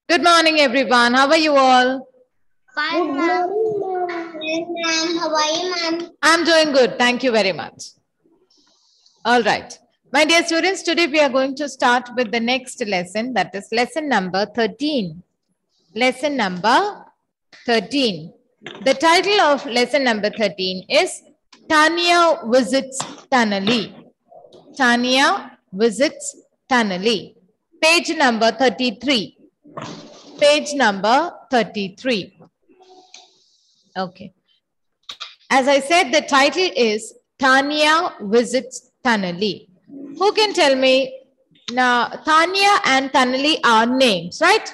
Good morning, everyone. How are you all? Fine, ma'am. Yes, ma'am. How are you, ma'am? I'm doing good. Thank you very much. All right. My dear students, today we are going to start with the next lesson, that is lesson number 13. Lesson number 13. The title of lesson number 13 is Tanya Visits Tanali. Tanya Visits Tanali. Page number 33. Page number 33. Okay. As I said, the title is Tanya Visits Tanali. Who can tell me? Now, Tanya and Tanali are names, right?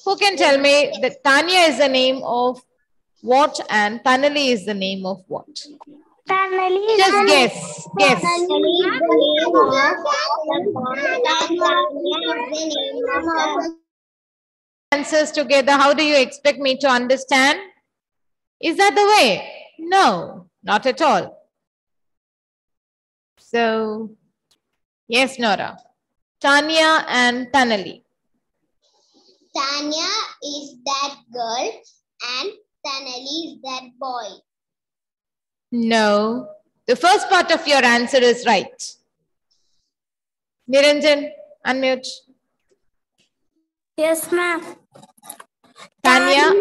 Who can tell me that Tanya is the name of what and Tanali is the name of what? Tanali is Just the guess. Guess. Tanali is the name of the god and Tanya is the name of the Answers together. How do you expect me to understand? Is that the way? No, not at all. So, yes, Nora. Tanya and Tanali. Tanya is that girl and Tanali is that boy. No. The first part of your answer is right. Niranjan, unmute. Yes, ma'am. Tanya.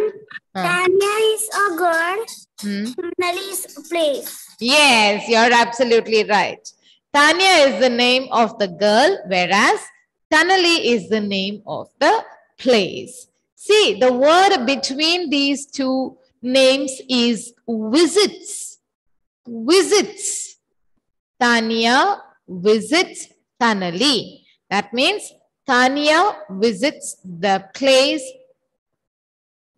Tanya is a girl. Hmm. Tanali is a place. Yes, you're absolutely right. Tanya is the name of the girl, whereas Tanali is the name of the place. See, the word between these two names is visits. Visits. Tanya visits Tanali. That means Tanya visits the place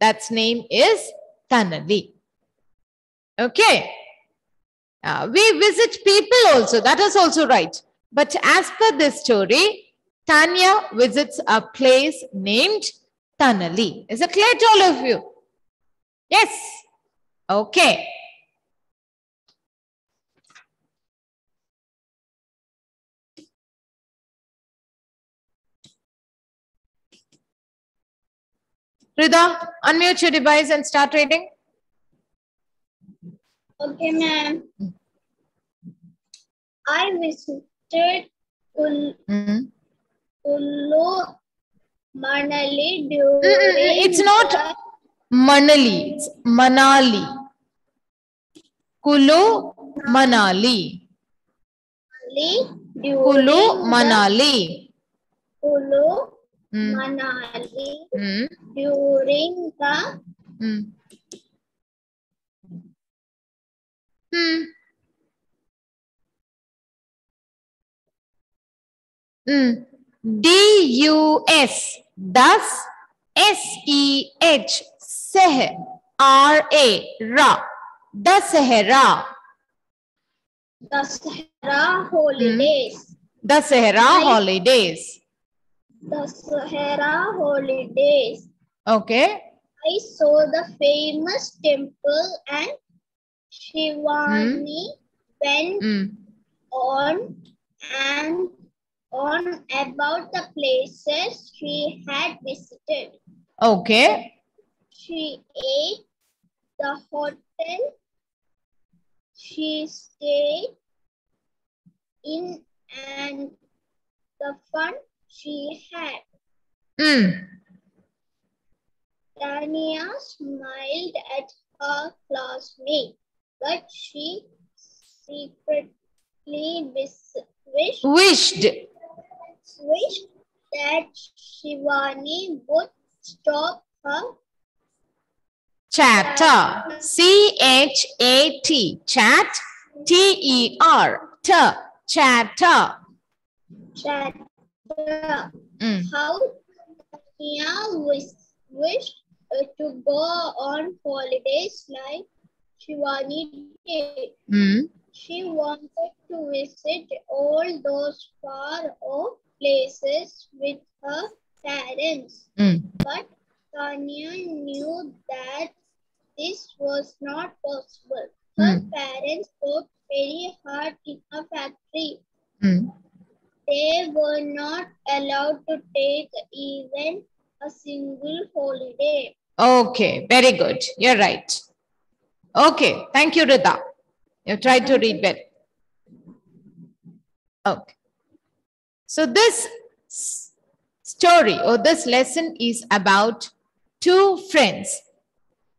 that's name is Tanali. Okay. We visit people also. That is also right. But as per this story, Tanya visits a place named Tanali. Is it clear to all of you? Yes. Okay. Rida, unmute your device and start reading. Okay, ma'am. I visited Kullu Manali during It's not Manali, it's Manali. Kulu Manali. Kulu Manali. Kulu Manali during the D-U-S, thus S-E-H, Seh, R-A, Ra, Dasahara. Dasahara holidays. Dasahara holidays. Dasahara holidays. Okay. I saw the famous temple and Shivani went on and on about the places she had visited. Okay. She ate the hotel she stayed in and the fun she had. Tanya smiled at her classmate, but she secretly wished that Shivani would stop her chatter. C-H-A-T. Chat. T-E-R. Chatter. How Tanya wished to go on holidays like Shivani did. She wanted to visit all those far off places with her parents. But Tanya knew that this was not possible. Her parents worked very hard in a factory. They were not allowed to take even a single holiday. Okay, very good. You're right. Okay, thank you, Rita. You tried to read well. Okay. So this story or this lesson is about two friends.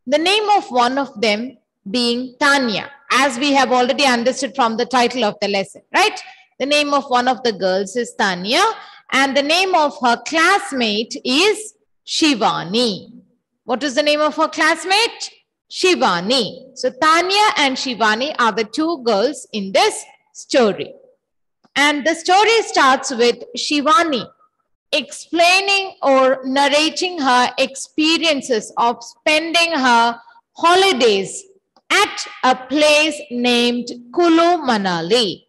The name of one of them being Tanya, as we have already understood from the title of the lesson, right? The name of one of the girls is Tanya, and the name of her classmate is Shivani. What is the name of her classmate? Shivani. So Tanya and Shivani are the two girls in this story. And the story starts with Shivani explaining or narrating her experiences of spending her holidays at a place named Kulu Manali.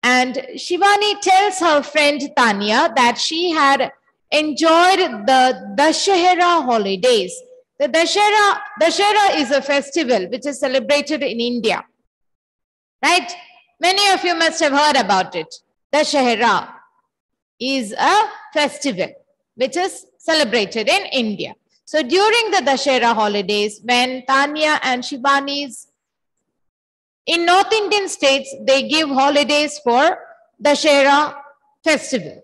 And Shivani tells her friend Tanya that she had enjoyed the Dashera holidays. The Dashera is a festival which is celebrated in India, right? Many of you must have heard about it. Dashera is a festival which is celebrated in India. So during the Dashera holidays, when Tanya and Shivani's in North Indian states, they give holidays for Dashera festival.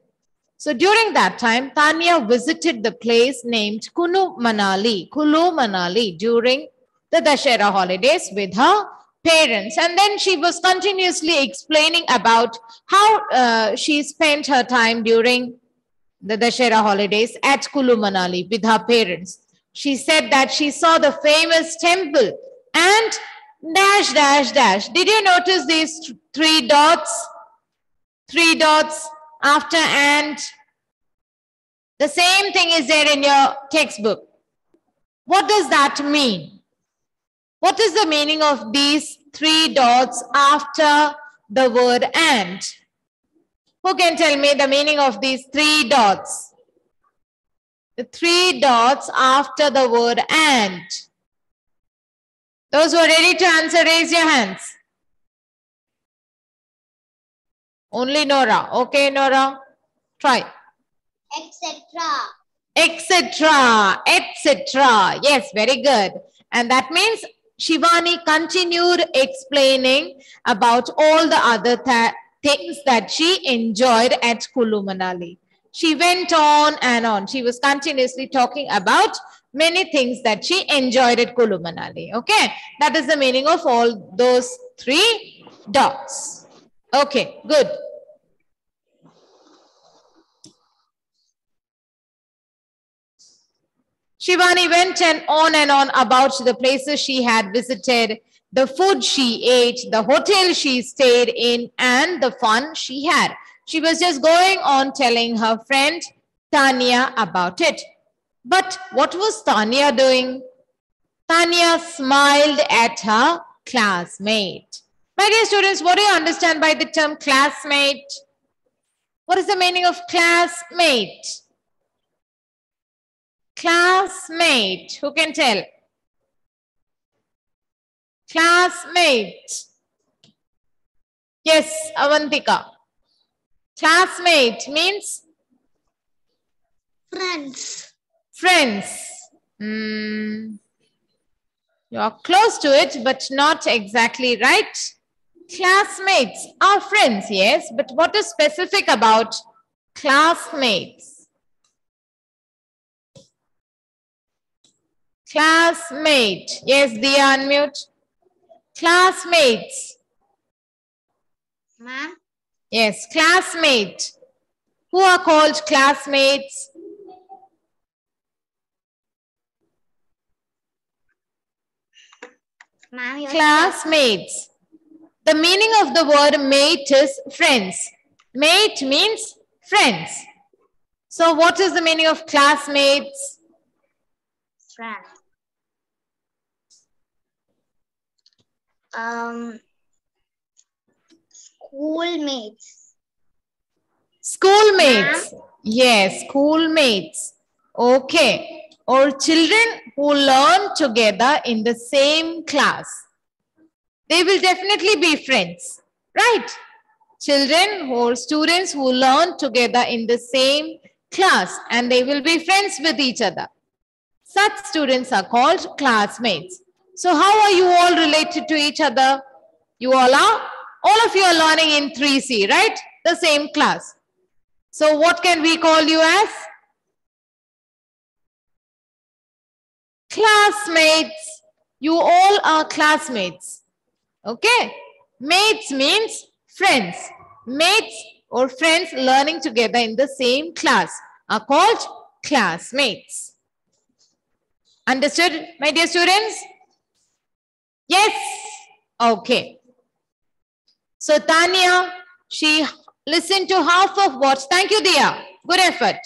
So during that time, Tanya visited the place named Kulu Manali during the Dashera holidays with her parents. And then she was continuously explaining about how she spent her time during the Dashera holidays at Kulu Manali with her parents. She said that she saw the famous temple and dash, dash, dash. Did you notice these three dots? Three dots after and. The same thing is there in your textbook. What does that mean? What is the meaning of these three dots after the word and? Who can tell me the meaning of these three dots? The three dots after the word and. Those who are ready to answer, raise your hands. Only Nora. Okay, Nora. Try. Etc. Yes, very good. And that means Shivani continued explaining about all the other things that she enjoyed at Kulu Manali. She went on and on. She was continuously talking about many things that she enjoyed at Kulu Manali. Okay, that is the meaning of all those three dots. Okay, good. Shivani went and on about the places she had visited, the food she ate, the hotel she stayed in, and the fun she had. She was just going on telling her friend Tanya about it. But what was Tanya doing? Tanya smiled at her classmate. My dear students, what do you understand by the term classmate? What is the meaning of classmate? Classmate. Who can tell? Classmate. Yes, Avantika. Classmate means? Friends. Friends. You are close to it, but not exactly right. Classmates are friends, yes, but what is specific about classmates? Classmate. Yes, Diya, unmute. Classmates. Ma'am? Yes, classmate. Who are called classmates? Ma'am, Classmates. The meaning of the word mate is friends. Mate means friends. So what is the meaning of classmates? Friend. Schoolmates. Schoolmates. Yes, schoolmates. Okay. Or children who learn together in the same class. They will definitely be friends, right? Children or students who learn together in the same class and they will be friends with each other. Such students are called classmates. So how are you all related to each other? You all of you are learning in 3C, right? The same class. So what can we call you as? Classmates. You all are classmates. Okay. Mates means friends. Mates or friends learning together in the same class are called classmates. Understood, my dear students? Yes? Okay. So Tanya, she listened to half of what? Thank you, Dia. Good effort.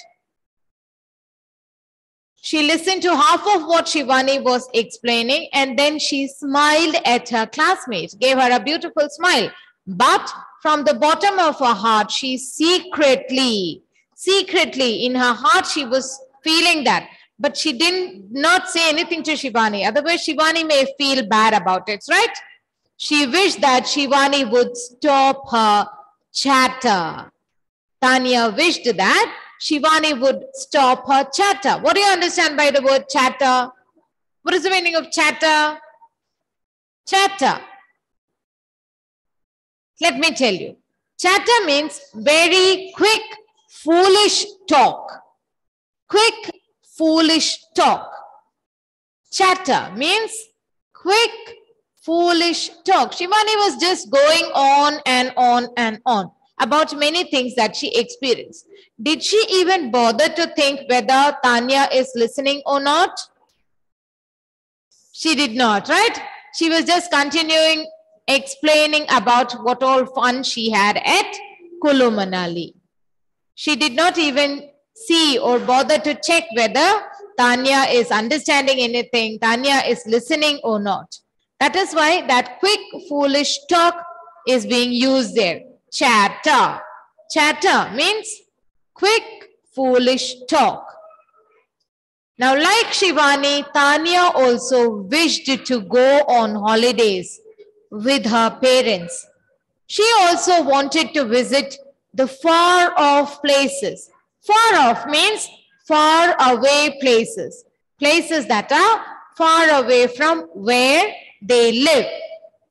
She listened to half of what Shivani was explaining and then she smiled at her classmates, gave her a beautiful smile. But from the bottom of her heart, she secretly in her heart, she was feeling that. But she did not say anything to Shivani. Otherwise, Shivani may feel bad about it, right? She wished that Shivani would stop her chatter. Tanya wished that Shivani would stop her chatter. What do you understand by the word chatter? What is the meaning of chatter? Chatter. Let me tell you. Chatter means very quick, foolish talk. Quick, foolish talk. Chatter means quick, foolish talk. Shivani was just going on and on and on about many things that she experienced. Did she even bother to think whether Tanya is listening or not? She did not, right? She was just continuing explaining about what all fun she had at Kulu Manali. She did not even see or bother to check whether Tanya is understanding anything, Tanya is listening or not. That is why that quick, foolish talk is being used there. Chatter. Chatter means quick, foolish talk. Now, like Shivani, Tanya also wished to go on holidays with her parents. She also wanted to visit the far-off places. Far-off means far away places. Places that are far away from where they live.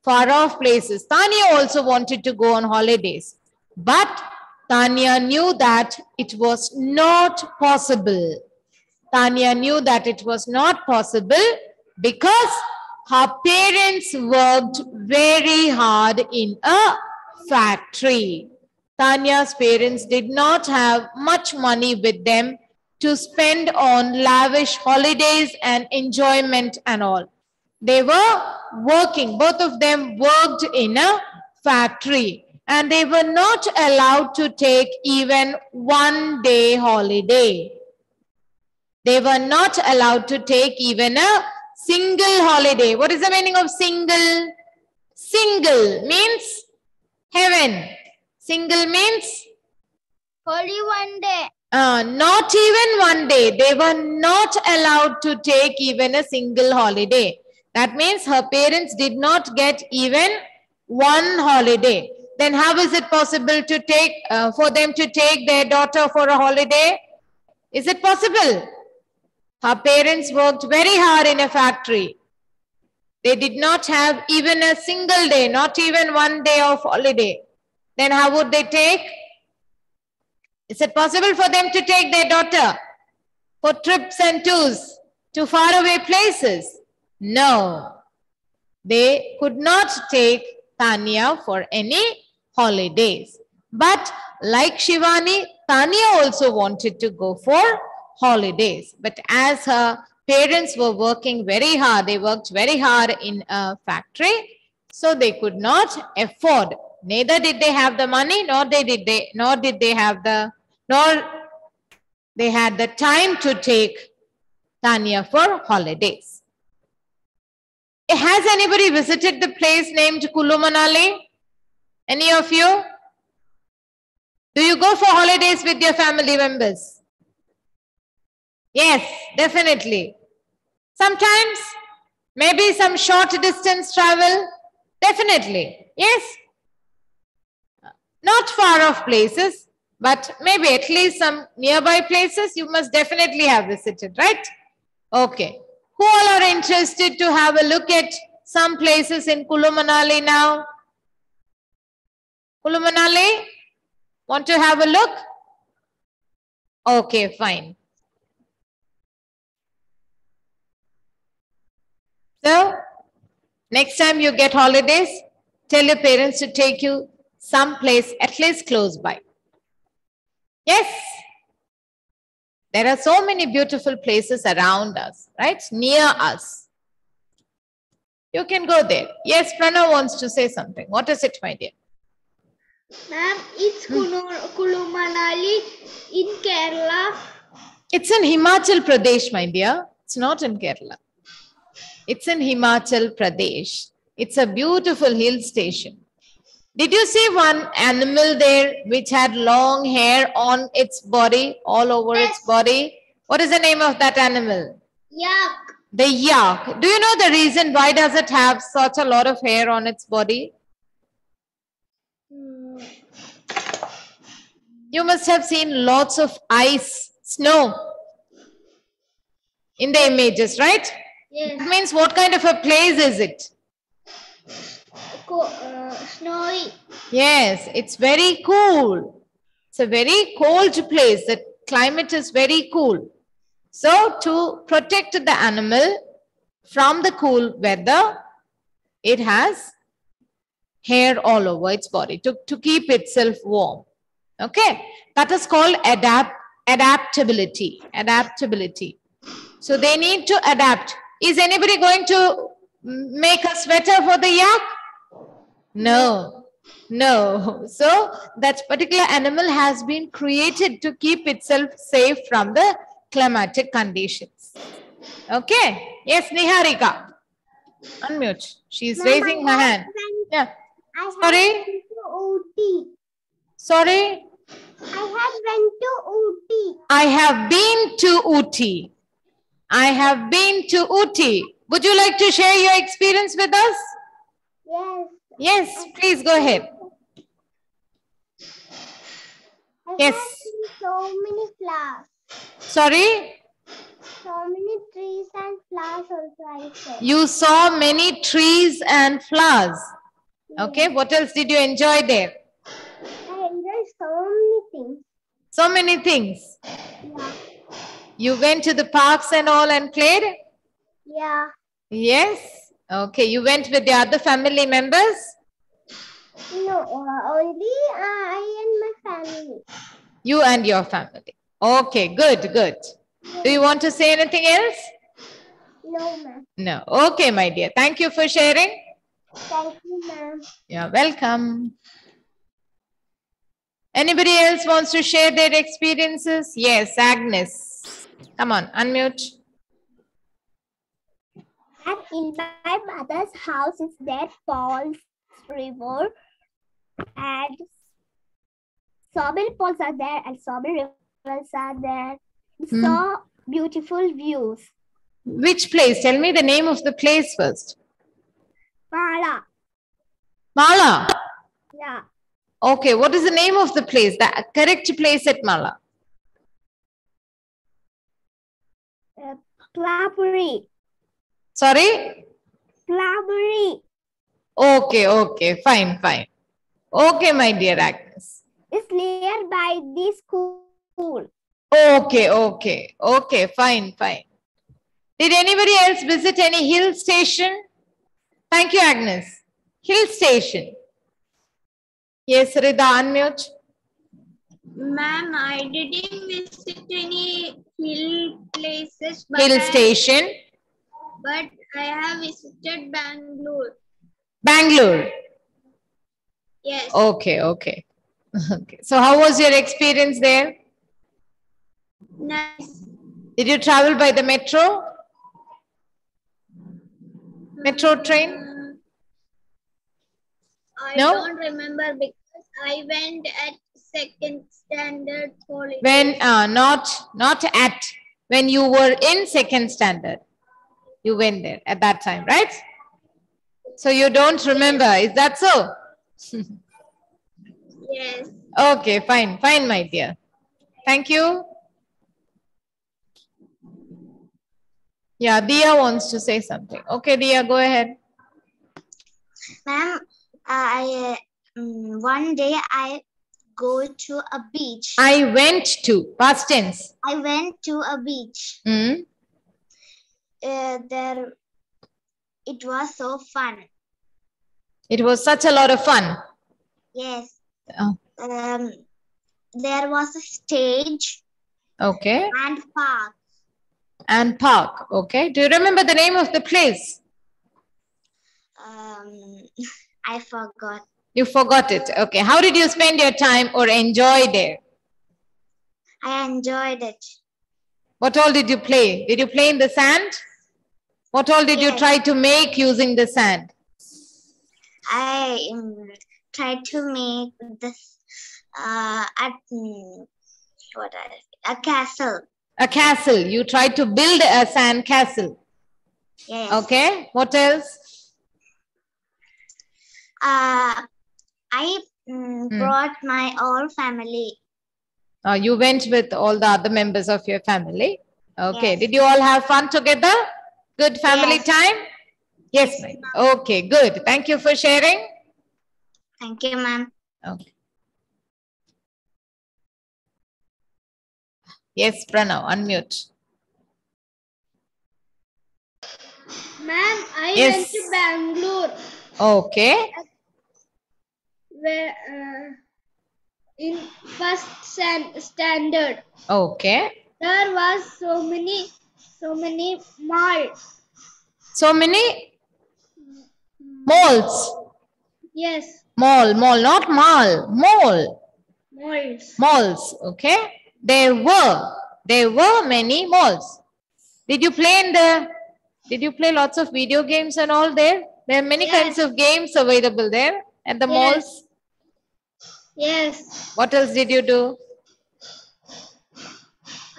Far-off places. Tanya also wanted to go on holidays. But Tanya knew that it was not possible. Tanya knew that it was not possible because her parents worked very hard in a factory. Tanya's parents did not have much money with them to spend on lavish holidays and enjoyment and all. They were working, both of them worked in a factory and they were not allowed to take even 1 day holiday. They were not allowed to take even a single holiday. What is the meaning of single? Single means heaven. Single means? Only 1 day. Not even 1 day. They were not allowed to take even a single holiday. That means her parents did not get even one holiday. Then how is it possible to take for them to take their daughter for a holiday? Is it possible? Her parents worked very hard in a factory. They did not have even a single day, not even 1 day of holiday. Then how would they take? Is it possible for them to take their daughter for trips and tours to faraway places? No. They could not take Tanya for any holidays. But like Shivani, Tanya also wanted to go for holidays. But as her parents were working very hard, they worked very hard in a factory, so they could not afford. Neither did they have the money, nor they had the time to take Tanya for holidays. Has anybody visited the place named Kulu Manali? Any of you? Do you go for holidays with your family members? Yes, definitely. Sometimes, maybe some short distance travel. Definitely, yes. Not far off places. but maybe at least some nearby places you must definitely have visited, right? Okay. Who all are interested to have a look at some places in Kulu Manali now? Kulu Manali? Want to have a look? Okay, fine. So, next time you get holidays, tell your parents to take you someplace at least close by. Yes? There are so many beautiful places around us, right? Near us. You can go there. Yes, Pranav wants to say something. What is it, my dear? Ma'am, it's Kulu Manali in Kerala. It's in Himachal Pradesh, my dear. It's not in Kerala. It's in Himachal Pradesh. It's a beautiful hill station. Did you see one animal there which had long hair on its body, all over its body? What is the name of that animal? Yak. The yak. Do you know the reason why does it have such a lot of hair on its body? You must have seen lots of ice, snow in the images, right? Yes. That means what kind of a place is it? Snowy. Yes, it's very cool. It's a very cold place. The climate is very cool. So to protect the animal from the cool weather, it has hair all over its body to keep itself warm. Okay, that is called adaptability. Adaptability. So they need to adapt. Is anybody going to make a sweater for the yak? No, no. So that particular animal has been created to keep itself safe from the climatic conditions. Okay. Yes, Niharika. Unmute. She's raising her hand. Yeah. Sorry? Sorry? I have been to Ooty. I have been to Ooty. Would you like to share your experience with us? Yes. Yes, please go ahead. Yes. So many flowers. Sorry? So many trees and flowers also I saw. You saw many trees and flowers. Okay, Yes. what else did you enjoy there? I enjoyed so many things. So many things. Yeah. You went to the parks and all and played? Yeah. Yes. Okay, you went with the other family members? No, only I and my family. You and your family. Okay, good, good. Do you want to say anything else? No, ma'am. No. Okay, my dear. Thank you for sharing. Thank you, ma'am. You're welcome. Anybody else wants to share their experiences? Yes, Agnes. Come on, unmute. And in my mother's house is there Falls River and so many falls are there and so many rivers are there. So beautiful views. Which place? Tell me the name of the place first. Mala. Mala. Yeah. Okay, what is the name of the place? The correct place at Mala? Clapbury. Sorry? Clapbury. Okay, okay, fine, fine. Okay, my dear Agnes. It's nearby this school. Okay, okay, okay, fine, fine. Did anybody else visit any hill station? Thank you, Agnes. Hill station. Yes, Rida, unmute. Ma'am, I didn't visit any hill places. Hill station. But I have visited Bangalore. Bangalore. Yes. Okay, okay. Okay. So how was your experience there? Nice. Did you travel by the metro? Metro train? I No? don't remember because I went at second standard college. When not at when you were in second standard, you went there at that time, right? So you don't remember, is that so? Yes. Okay, fine, fine, my dear. Thank you. Yeah, Dia wants to say something. Okay, Dia, go ahead. Ma'am, one day I go to a beach. I went to, past tense. I went to a beach. Hmm? There, it was so fun. It was such a lot of fun. Yes. Oh, There was a stage okay. and park. And park. Okay. Do you remember the name of the place? I forgot. You forgot it. Okay. How did you spend your time or enjoy there? I enjoyed it. What all did you play? Did you play in the sand? What all did you Yes. try to make using the sand? I tried to make this a castle. A castle. You tried to build a sand castle. Yes. Okay. What else? I brought my whole family. You went with all the other members of your family. Okay. Yes. Did you all have fun together? Good family Yes. time? Yes, ma'am. Okay, good. Thank you for sharing. Thank you, ma'am. Okay. Yes, Pranav, unmute. Ma'am, I Yes. went to Bangalore Okay. where in first standard. Okay. There was so many malls. So many malls. Yes, Mall, not mall. Mall. malls. Malls. Okay. There were many malls. Did you play lots of video games and all there? There are many Yes. kinds of games available there at the Yes. malls. Yes, What else did you do?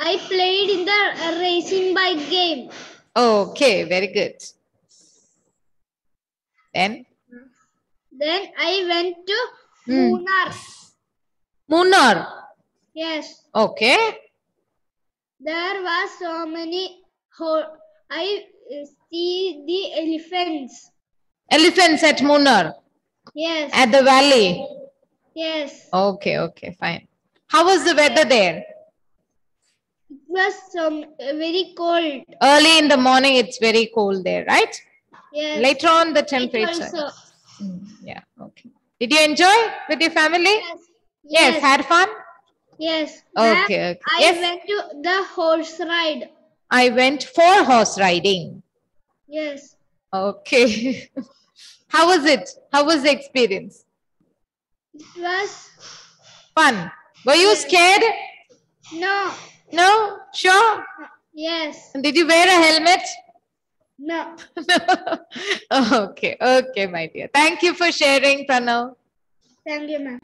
I played in the racing bike game. Okay, very good. Then Then I went to Munnar. Munnar. Yes, Okay. there was so many. I see the elephants. Elephants at Munnar, Yes, at the valley. yes. Okay, fine. How was the weather there? It was very cold. Early in the morning, it's very cold there, right? Yes. Later on, the It temperature. also. Yeah, okay. Did you enjoy with your family? Yes. Yes, had fun? Yes. Okay, Ma'am, okay. I Yes. went to the horse ride. I went for horse riding. Yes. Okay. How was it? How was the experience? It was Fun. Were you Yes. scared? no. No? Sure? Yes. Did you wear a helmet? No. Okay, my dear. Thank you for sharing, Pranav. Thank you, ma'am.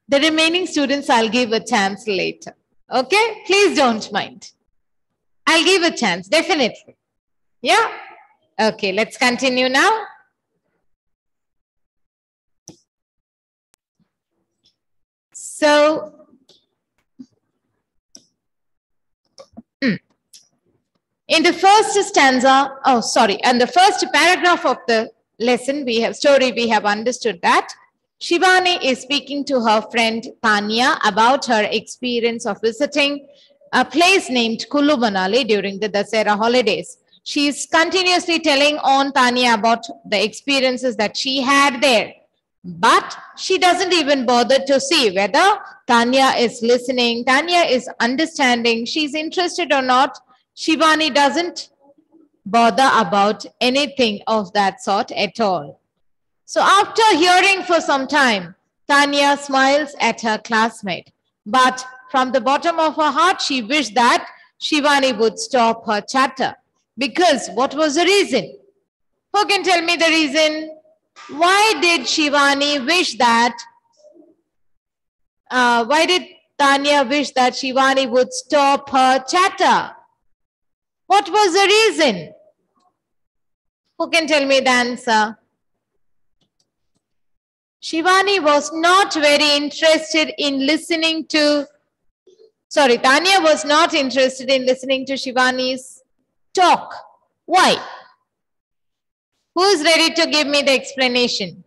The remaining students, I'll give a chance later. Okay? Please don't mind. I'll give a chance, definitely. Yeah? Okay, let's continue now. So, in the first stanza, in the first paragraph of the lesson, we have understood that Shivani is speaking to her friend Tanya about her experience of visiting a place named Kulu Manali during the Dasera holidays. She is continuously telling on Tanya about the experiences that she had there. But she doesn't even bother to see whether Tanya is listening, Tanya is understanding, she's interested or not. Shivani doesn't bother about anything of that sort at all. So after hearing for some time, Tanya smiles at her classmate. But from the bottom of her heart, she wished that Shivani would stop her chatter. Because what was the reason? Who can tell me the reason? Why did Shivani wish that? Why did Tanya wish that Shivani would stop her chatter? What was the reason? Who can tell me the answer? Shivani was not very interested in listening to, sorry, Tanya was not interested in listening to Shivani's talk. Why? Who is ready to give me the explanation?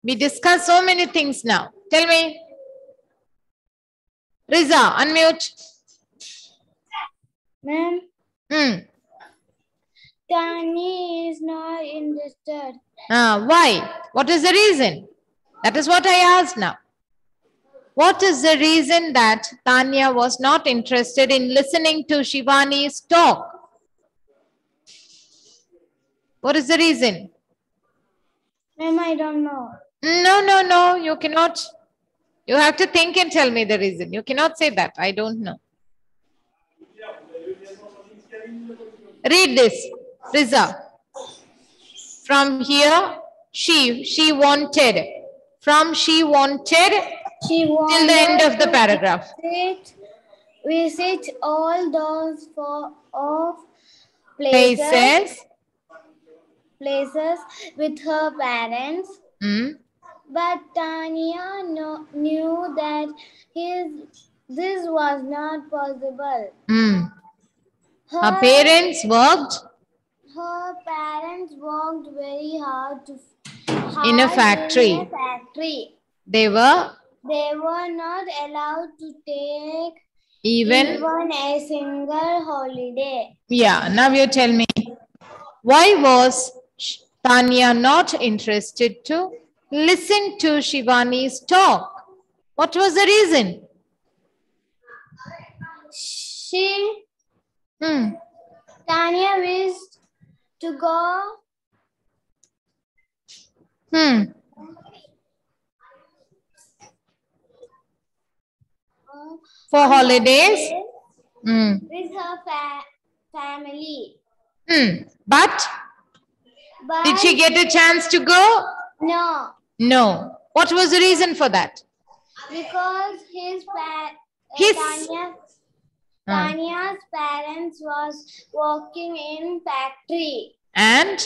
We discussed so many things now. Tell me. Riza, unmute. Ma'am, Hmm. Tani is not interested. Why? What is the reason? That is what I asked now. What is the reason that Tanya was not interested in listening to Shivani's talk? What is the reason? Ma'am, I don't know. No, you cannot. You have to think and tell me the reason. You cannot say that. I don't know. Read this, Riza. From here, she wanted. From she wanted She till wanted the end of the paragraph. visit all those of Places. places with her parents. Hmm. But Tanya knew that this was not possible. Hmm. Her parents worked Her parents worked very hard in a factory. In a factory. They were not allowed to take even a single holiday. Yeah, now you tell me, why was Tanya not interested to listen to Shivani's talk? What was the reason? Tanya wished to go for holidays with her family. But did she get a chance to go? No. No. What was the reason for that? Because Tanya's parents was working in factory. And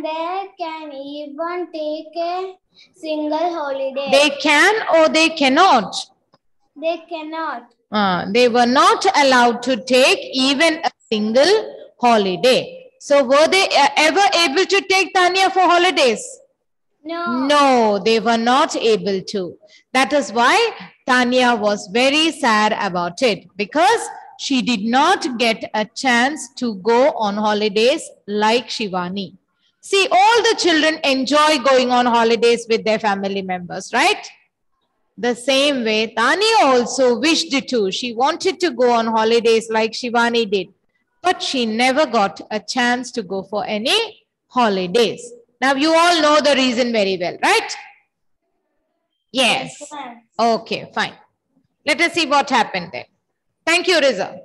they can even take a single holiday. They can or they cannot? They cannot. They were not allowed to take even a single holiday. So were they ever able to take Tanya for holidays? No. No, they were not able to. That is why Tanya was very sad about it, because she did not get a chance to go on holidays like Shivani. See, all the children enjoy going on holidays with their family members, right? The same way, Tanya also wished to. She wanted to go on holidays like Shivani did, but she never got a chance to go for any holidays. Now, you all know the reason very well, right? Yes. Okay, fine. Let us see what happened then. Thank you, Riza.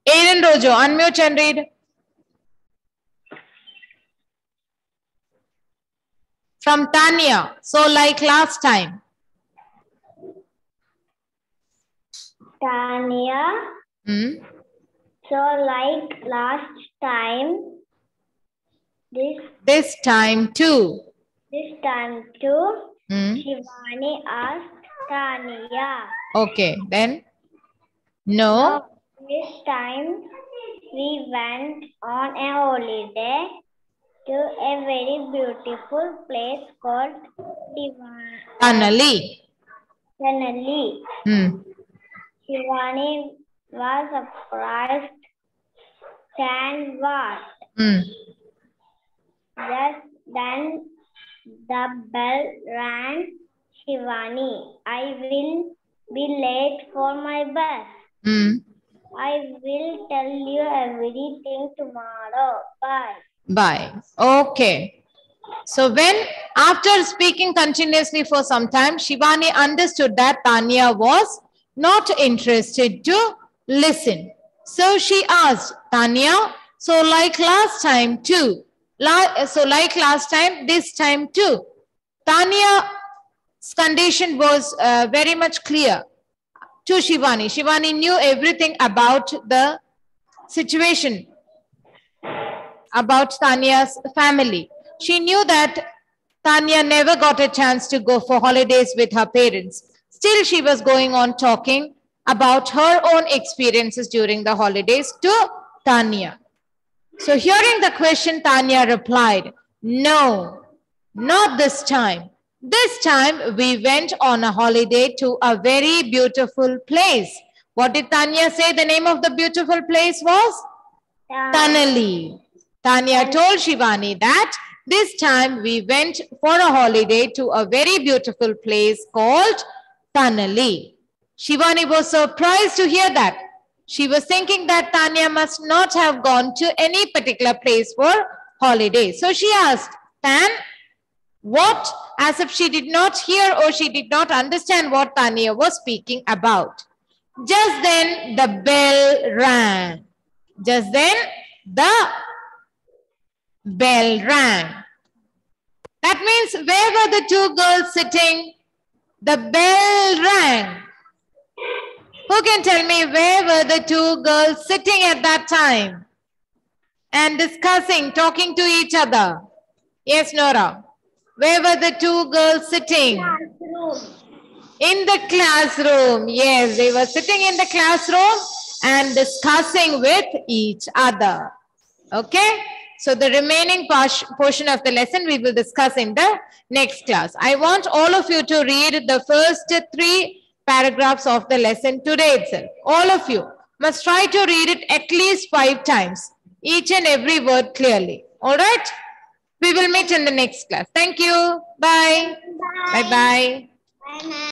Aiden Rojo, unmute and read. From Tanya. So like last time. Tanya. So like last time. This time too. Shivani asked Tanya. Okay, then. No. This time we went on a holiday to a very beautiful place called Tanali. Shivani was surprised. And what? Just then the bell rang. Shivani, I will be late for my bus. I will tell you everything tomorrow. Bye. Bye. Okay. So when, after speaking continuously for some time, Shivani understood that Tanya was not interested to listen. So she asked, Tanya, so like last time too. So like last time, this time too. Tanya's condition was very much clear. to Shivani. Shivani knew everything about the situation, about Tanya's family. She knew that Tanya never got a chance to go for holidays with her parents. Still, she was going on talking about her own experiences during the holidays to Tanya. So hearing the question, Tanya replied, "No, not this time. This time we went on a holiday to a very beautiful place." What did Tanya say the name of the beautiful place was? Tanali. Tanya told Shivani that this time we went for a holiday to a very beautiful place called Tanali. Shivani was surprised to hear that. She was thinking that Tanya must not have gone to any particular place for holiday. So she asked, "Tan, what?" As if she did not hear or she did not understand what Tanya was speaking about. Just then the bell rang. Just then the bell rang. That means where were the two girls sitting? The bell rang. Who can tell me where were the two girls sitting at that time and discussing, talking to each other? Yes, Nora. Where were the two girls sitting? In the classroom. Yes, they were sitting in the classroom and discussing with each other. Okay. So the remaining portion of the lesson we will discuss in the next class. I want all of you to read the first 3 paragraphs of the lesson today itself. All of you must try to read it at least 5 times, each and every word clearly. All right? We will meet in the next class. Thank you. Bye. Bye-bye.